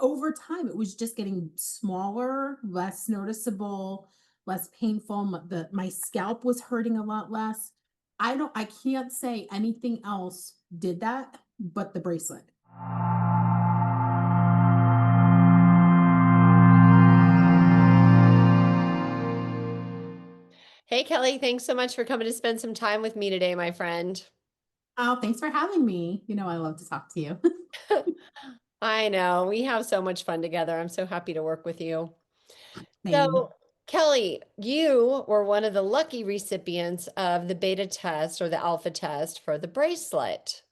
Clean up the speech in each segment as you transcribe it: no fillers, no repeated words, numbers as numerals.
over time, it was just getting smaller, less noticeable, less painful. My scalp was hurting a lot less. I can't say anything else did that but the bracelet. Hey, Kelly, thanks so much for coming to spend some time with me today, my friend. Oh, thanks for having me. You know, I love to talk to you. I know, we have so much fun together. I'm so happy to work with you. Same. So, Kelly, you were one of the lucky recipients of the beta test or the alpha test for the bracelet.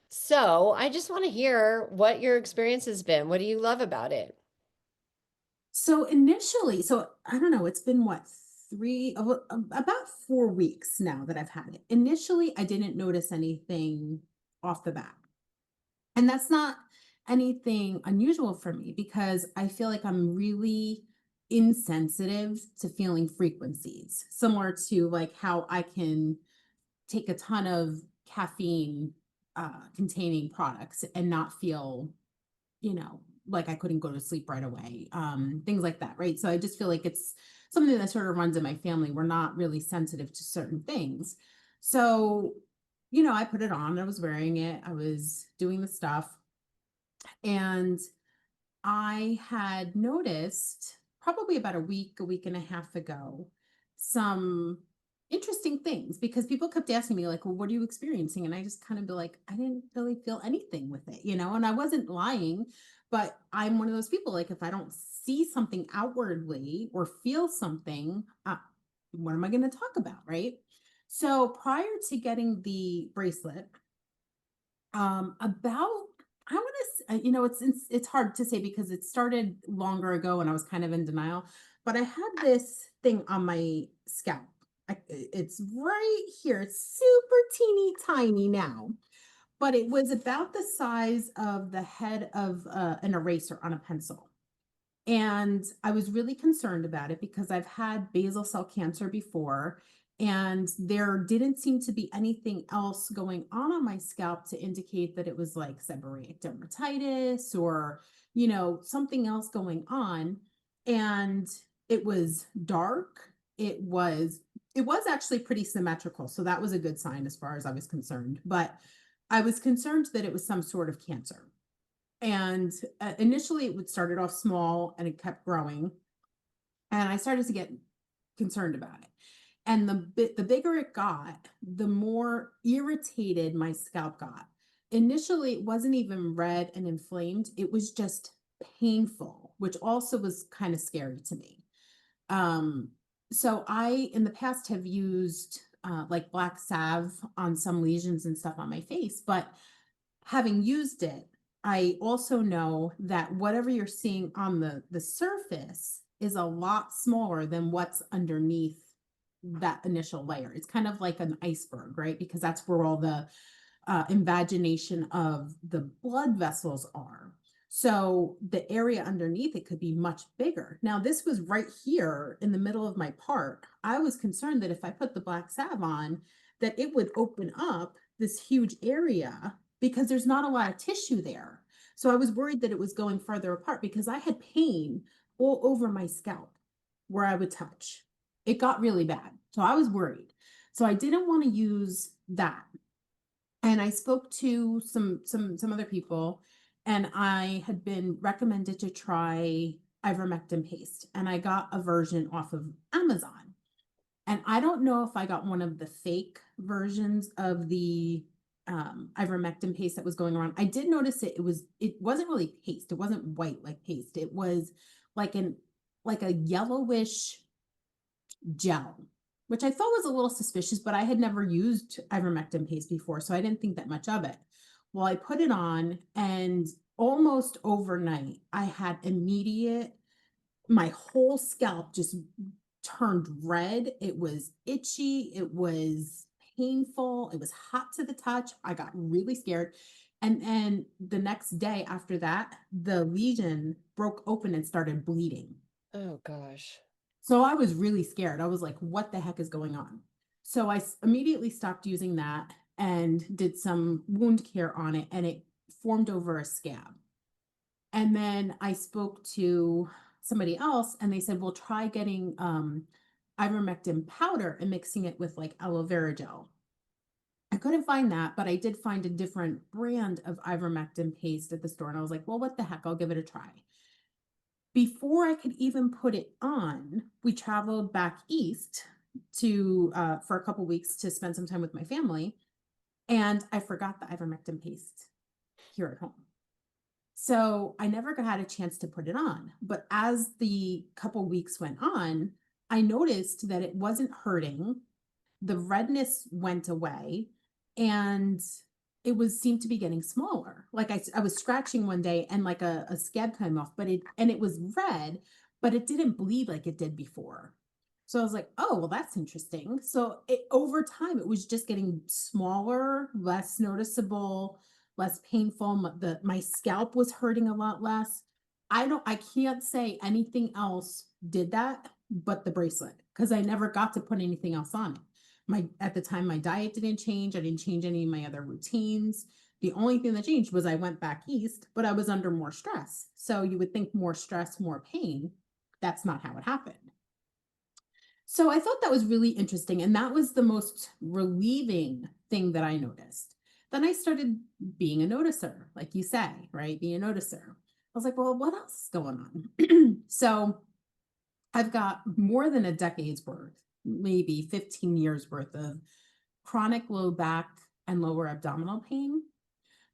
So, I just want to hear what your experience has been. What do you love about it? So initially, so I don't know, it's been what, about 4 weeks now that I've had it. Initially, I didn't notice anything off the bat. And that's not anything unusual for me because I feel like I'm really insensitive to feeling frequencies, similar to like how I can take a ton of caffeine containing products and not feel, like I couldn't go to sleep right away. Things like that, right? So I just feel like it's something that sort of runs in my family. We're not really sensitive to certain things. So, I put it on, I was wearing it, I was doing the stuff, and I had noticed probably about a week and a half ago, some interesting things because people kept asking me, like, well, what are you experiencing? And I just kind of be like, I didn't really feel anything with it, and I wasn't lying, but I'm one of those people, like, if I don't see something outwardly or feel something, what am I going to talk about? Right. So prior to getting the bracelet, about I want to, it's hard to say because it started longer ago and I was kind of in denial. But I had this thing on my scalp. It's right here. It's super teeny tiny now, but it was about the size of the head of an eraser on a pencil. And I was really concerned about it because I've had basal cell cancer before, and there didn't seem to be anything else going on my scalp to indicate that it was like seborrheic dermatitis or, something else going on. And it was dark. It was actually pretty symmetrical. So that was a good sign as far as I was concerned. But I was concerned that it was some sort of cancer. And initially, it would started off small and it kept growing. And I started to get concerned about it. And the bigger it got, the more irritated my scalp got. Initially, it wasn't even red and inflamed. It was just painful, which also was kind of scary to me. Um, so I, in the past, have used like black salve on some lesions and stuff on my face, but having used it, I also know that whatever you're seeing on the surface is a lot smaller than what's underneath that initial layer. It's kind of like an iceberg, right? Because that's where all the invagination of the blood vessels are. So the area underneath it could be much bigger. Now, this was right here in the middle of my part. I was concerned that if I put the black salve on, that it would open up this huge area because there's not a lot of tissue there. So I was worried that it was going further apart because I had pain all over my scalp where I would touch. It got really bad. So I was worried. So I didn't want to use that. And I spoke to some other people, and I had been recommended to try ivermectin paste, and I got a version off of Amazon. And I don't know if I got one of the fake versions of the ivermectin paste that was going around. I did notice it wasn't really paste. It wasn't white like paste. It was like an like a yellowish gel, which I thought was a little suspicious, but I had never used ivermectin paste before, so I didn't think that much of it. Well, I put it on, and almost overnight, I had my whole scalp just turned red. It was itchy, it was painful, it was hot to the touch. I got really scared. And then the next day after that, the lesion broke open and started bleeding. Oh, gosh. So I was really scared. I was like, what the heck is going on? So immediately stopped using that and did some wound care on it, and it formed over a scab. And then I spoke to somebody else and they said, well, try getting ivermectin powder and mixing it with like aloe vera gel. I couldn't find that, but I did find a different brand of ivermectin paste at the store. And I was like, well, what the heck? I'll give it a try. Before I could even put it on, we traveled back east to for a couple weeks to spend some time with my family. And I forgot the ivermectin paste here at home. So I never had a chance to put it on. But as the couple weeks went on, I noticed that it wasn't hurting. The redness went away and it was seemed to be getting smaller. Like I was scratching one day and like a scab came off, but it was red, but it didn't bleed like it did before. So I was like, oh, well, that's interesting. So over time, it was just getting smaller, less noticeable, less painful. My scalp was hurting a lot less. I can't say anything else did that but the bracelet because I never got to put anything else on it. At the time, my diet didn't change. I didn't change any of my other routines. The only thing that changed was I went back east, but I was under more stress. So you would think more stress, more pain. That's not how it happened. So I thought that was really interesting. And that was the most relieving thing that I noticed. Then I started being a noticer, like you say, right? Being a noticer. I was like, well, what else is going on? So I've got more than a decade's worth, maybe 15 years worth of chronic low back and lower abdominal pain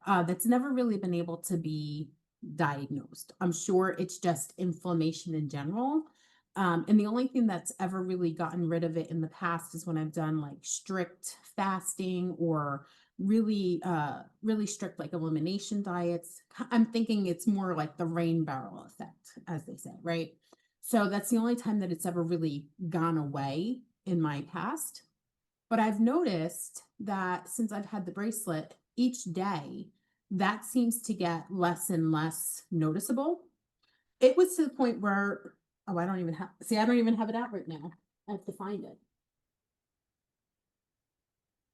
that's never really been able to be diagnosed. I'm sure it's just inflammation in general. And the only thing that's ever really gotten rid of it in the past is when I've done like strict fasting or really strict like elimination diets. I'm thinking it's more like the rain barrel effect, as they say, right? So that's the only time that it's ever really gone away in my past. But I've noticed that since I've had the bracelet each day, that seems to get less and less noticeable. It was to the point where, oh, I don't even have it out right now. I have to find it.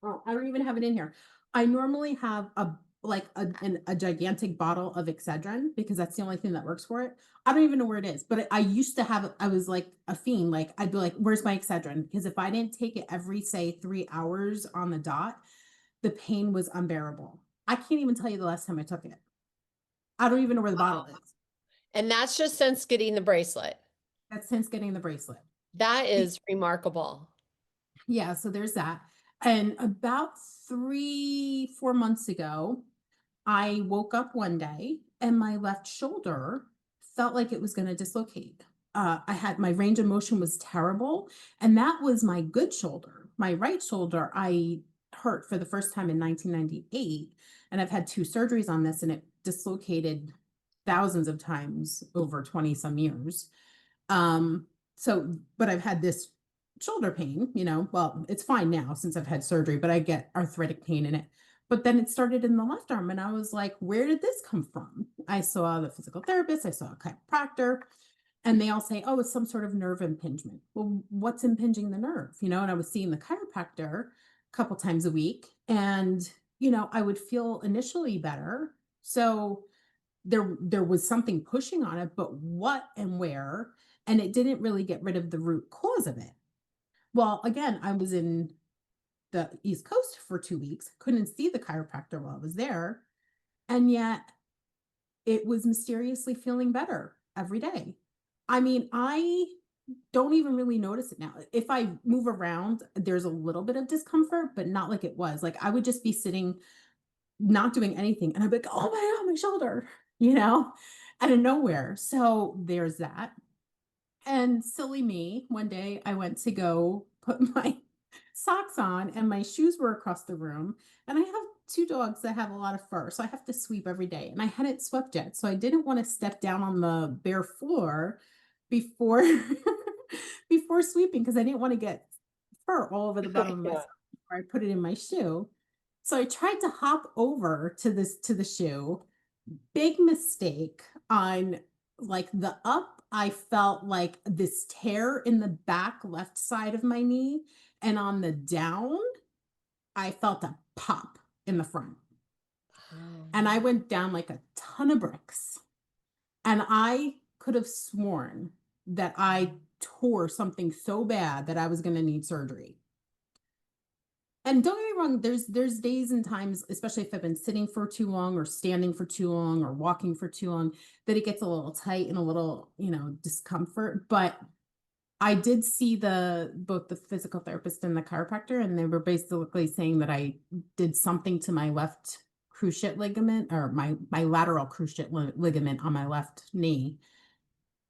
Oh, I don't even have it in here. I normally have a gigantic bottle of Excedrin because that's the only thing that works for it. I don't even know where it is, but I used to have it. I was like a fiend. Like I'd be like, "Where's my Excedrin?" Because if I didn't take it every say 3 hours on the dot, the pain was unbearable. I can't even tell you the last time I took it. I don't even know where the bottle Wow. is. And that's just since getting the bracelet. That's since getting the bracelet. That Be- is remarkable. Yeah, so there's that. And about 3, 4 months ago, I woke up one day and my left shoulder felt like it was going to dislocate. I had my range of motion was terrible, and that was my good shoulder. My right shoulder, I hurt for the first time in 1998, and I've had 2 surgeries on this, and it dislocated thousands of times over 20 some years. But I've had this shoulder pain, well, it's fine now since I've had surgery, but I get arthritic pain in it. But then it started in the left arm, and I was like, where did this come from? I saw the physical therapist, I saw a chiropractor, and they all say, oh, it's some sort of nerve impingement. Well, what's impinging the nerve? And I was seeing the chiropractor a couple times a week, and I would feel initially better. So there was something pushing on it, but what and where? And it didn't really get rid of the root cause of it. Well, again, I was in the East Coast for 2 weeks, couldn't see the chiropractor while I was there. And yet it was mysteriously feeling better every day. I mean, I don't even really notice it now. If I move around, there's a little bit of discomfort, but not like it was. Like I would just be sitting, not doing anything, and I'd be like, oh my God, my shoulder, out of nowhere. So there's that. And silly me, one day I went to go put my socks on and my shoes were across the room. And I have 2 dogs that have a lot of fur. So I have to sweep every day. And I hadn't swept yet. So I didn't want to step down on the bare floor before before sweeping because I didn't want to get fur all over the bottom of my Yeah. sock before I put it in my shoe. So I tried to hop over to the shoe. Big mistake on like the up, I felt like this tear in the back left side of my knee. And on the down, I felt a pop in the front. And I Oh. went down like a ton of bricks. And I could have sworn that I tore something so bad that I was going to need surgery. And don't get me wrong, there's days and times, especially if I've been sitting for too long or standing for too long or walking for too long, that it gets a little tight and a little, discomfort. But I did see the both the physical therapist and the chiropractor, and they were basically saying that I did something to my left cruciate ligament, or my lateral cruciate ligament on my left knee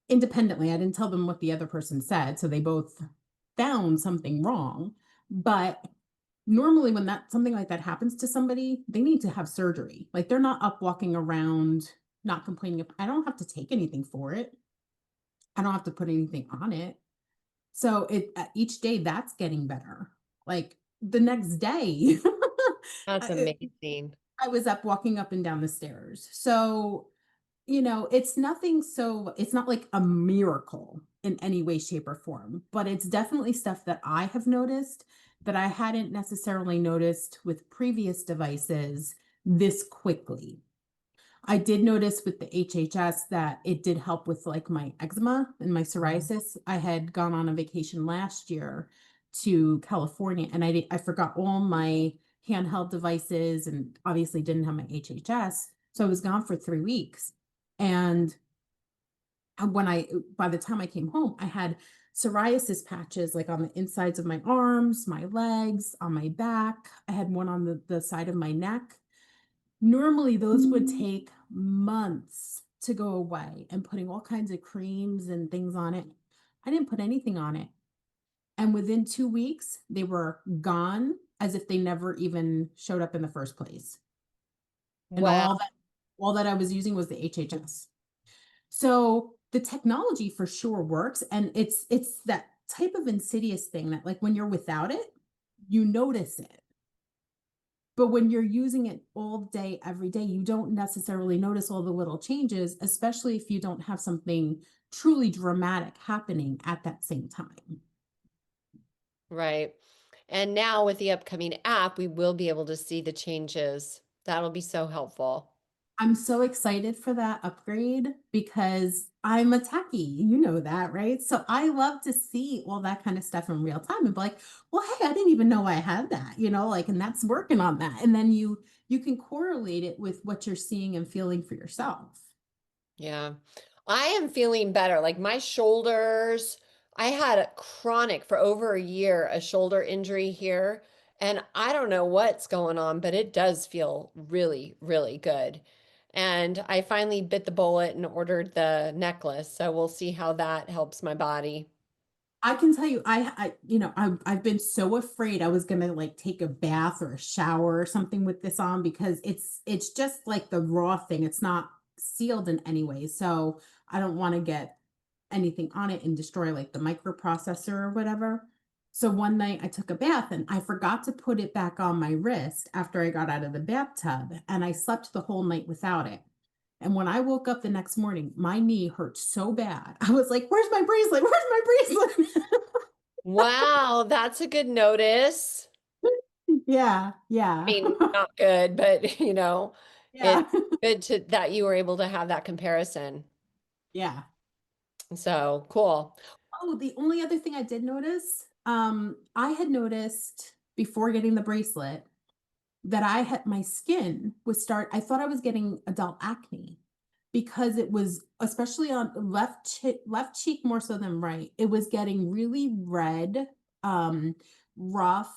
independently. I didn't tell them what the other person said, so they both found something wrong. But normally when that something like that happens to somebody, they need to have surgery. Like, they're not up walking around not complaining. I don't have to take anything for it. I don't have to put anything on it. So each day that's getting better. Like, the next day, That's I amazing. I was up walking up and down the stairs. So, it's not like a miracle in any way, shape, or form, but it's definitely stuff that I have noticed that I hadn't necessarily noticed with previous devices this quickly. I did notice with the HHS that it did help with like my eczema and my psoriasis. I had gone on a vacation last year to California, and I forgot all my handheld devices and obviously didn't have my HHS. So I was gone for 3 weeks. And by the time I came home, I had psoriasis patches like on the insides of my arms, my legs, on my back. I had one on the side of my neck. Normally, those would take months to go away, and putting all kinds of creams and things on it. I didn't put anything on it. And within 2 weeks, they were gone as if they never even showed up in the first place. And Wow. all that I was using was the HHS. So the technology for sure works. And it's that type of insidious thing that, like, when you're without it, you notice it. But when you're using it all day, every day, you don't necessarily notice all the little changes, especially if you don't have something truly dramatic happening at that same time. Right. And now with the upcoming app, we will be able to see the changes. That'll be so helpful. I'm so excited for that upgrade because I'm a techie, you know that, right? So I love to see all that kind of stuff in real time and be like, well, hey, I didn't even know I had that, like, and that's working on that. And then you can correlate it with what you're seeing and feeling for yourself. Yeah. I am feeling better. Like my shoulders, I had a chronic for over a year, a shoulder injury here. And I don't know what's going on, but it does feel really, really good. And I finally bit the bullet and ordered the necklace. So we'll see how that helps my body. I can tell you, I've been so afraid I was gonna like take a bath or a shower or something with this on because it's just like the raw thing. It's not sealed in any way, so I don't want to get anything on it and destroy like the microprocessor or whatever. So one night I took a bath and I forgot to put it back on my wrist after I got out of the bathtub, and I slept the whole night without it. And when I woke up the next morning, my knee hurt so bad. I was like, "Where's my bracelet? Where's my bracelet?" Wow, that's a good notice. Yeah, I yeah. mean, not good, but it's Yeah. good to that you were able to have that comparison. Yeah. So cool. Oh, the only other thing I did notice, I had noticed before getting the bracelet that my skin I thought I was getting adult acne because it was, especially on the left cheek more so than right. It was getting really red, um, rough,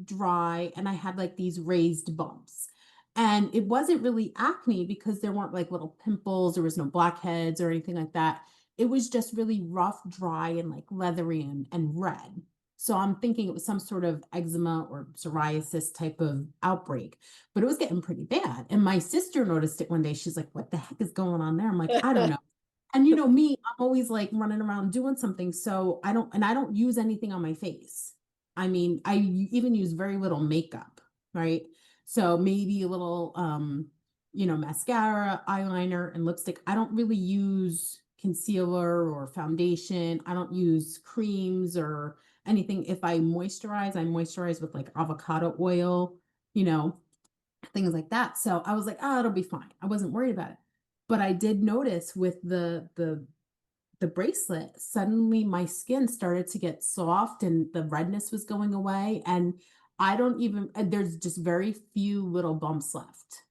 dry, and I had like these raised bumps. And it wasn't really acne because there weren't like little pimples, there was no blackheads or anything like that. It was just really rough, dry, and like leathery and red. So I'm thinking it was some sort of eczema or psoriasis type of outbreak, but it was getting pretty bad. And my sister noticed it one day. She's like, "What the heck is going on there?" I'm like, "I don't know." And you know me, I'm always like running around doing something. So I don't use anything on my face. I mean, even use very little makeup, right? So maybe a little, mascara, eyeliner, and lipstick. I don't really use concealer or foundation. I don't use creams or anything. If I moisturize with like avocado oil, you know, things like that. So I was like, oh, it'll be fine. I wasn't worried about it. But I did notice with the bracelet, suddenly my skin started to get soft and the redness was going away. And I don't even, there's just very few little bumps left,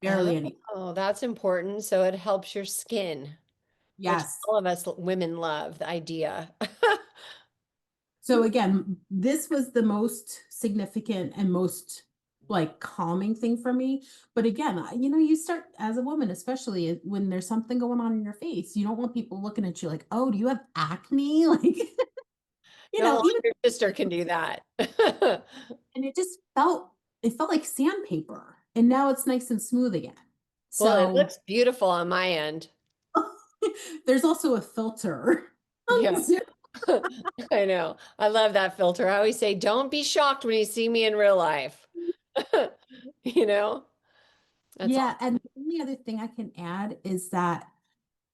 barely any. Oh, that's important. So it helps your skin, which Yes. all of us women love the idea. So again, this was the most significant and most like calming thing for me. But again, you start as a woman, especially when there's something going on in your face, you don't want people looking at you like, oh, do you have acne? Like, No, only even, your sister can do that. and it felt like sandpaper. And now it's nice and smooth again. Well, it So looks beautiful on my end. there's also a filter on Yeah. Zoom. I know. I love that filter. I always say, don't be shocked when you see me in real life. You know, that's Yeah. all. And the only other thing I can add is that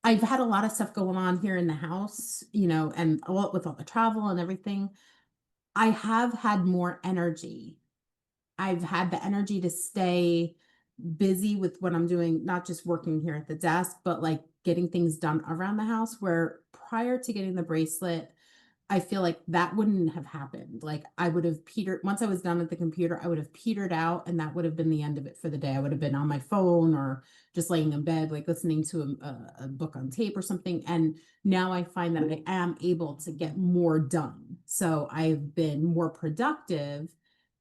I've had a lot of stuff going on here in the house, and with all the travel and everything. I have had more energy. I've had the energy to stay busy with what I'm doing, not just working here at the desk, but like getting things done around the house. Where prior to getting the bracelet, I feel like that wouldn't have happened. Like I would have petered, once I was done at the computer, I would have petered out and that would have been the end of it for the day. I would have been on my phone or just laying in bed, like listening to a book on tape or something. And now I find that I am able to get more done. So I've been more productive.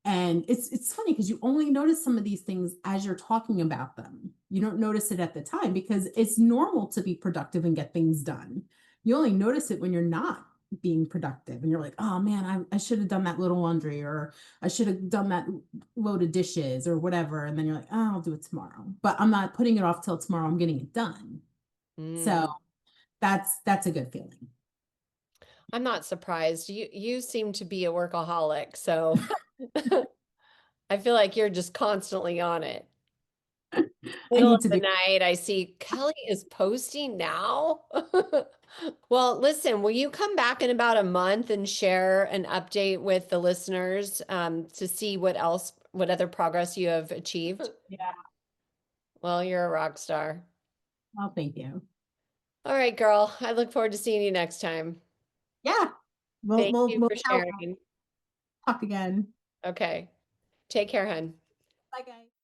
And it's funny because you only notice some of these things as you're talking about them. You don't notice it at the time because it's normal to be productive and get things done. You only notice it when you're not being productive and you're like, oh man, I should have done that little laundry, or I should have done that load of dishes or whatever. And then you're like, oh, I'll do it tomorrow. But I'm not putting it off till tomorrow. I'm getting it done. So Mm. that's a good feeling. I'm not surprised. You seem to be a workaholic, so I feel like you're just constantly on it. I Middle of need to the be. night, I see Kelly is posting now. Well, listen, will you come back in about a month and share an update with the listeners to see what other progress you have achieved? Yeah. Well, you're a rock star. Oh, thank you. All right, girl. I look forward to seeing you next time. Yeah. We'll Thank we'll you we'll for sharing. talk again. Okay. Take care, hun. Bye guys.